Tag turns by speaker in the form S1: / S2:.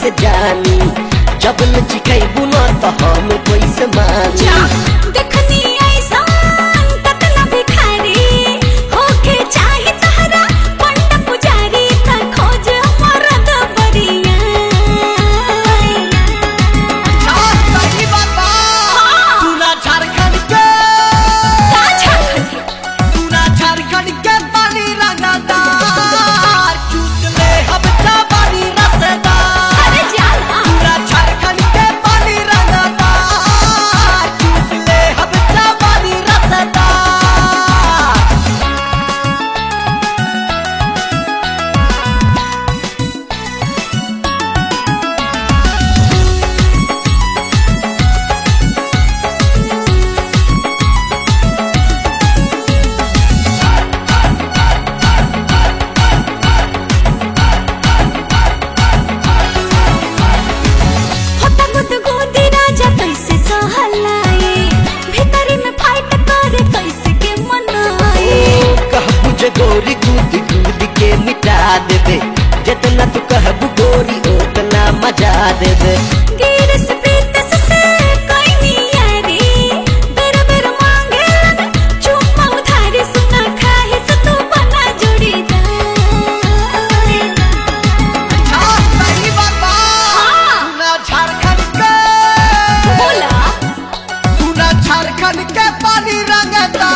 S1: के जानी, जब न चिखैबू न तो हम कैसे मानी।
S2: देखनी ऐसा कतना भिखारी होके चाहे तहरा पंड पुजारी त खोज मरद बरिया।
S1: सही बाबा पूरा झारखंड के पूरा झारखंड के पानी रंगदार चूस ले हम जवानी रसदार।
S2: अरे जाला
S1: पूरा झारखंड के पानी रंगदार चूस ले हम जवानी रसदार।
S2: होता गुदगुदी राजा कैसे सहलाए, भीतरी में फाइट करे कैसे के मनाए।
S1: कहबू जे गोरी कूद कूद के मिटा देबे, जितना तू कहबू गोरी उतना मजा देबे।
S2: गिर से प्रीत से कोई नहीं यारी, बेर बेर मांगे लग चुम्मा उधारी। सुना खाए से तू बना जोड़ीदार।
S1: सही बाबा पूरा झारखंड के
S2: बोला
S1: पूरा झारखंड के पानी रंगदार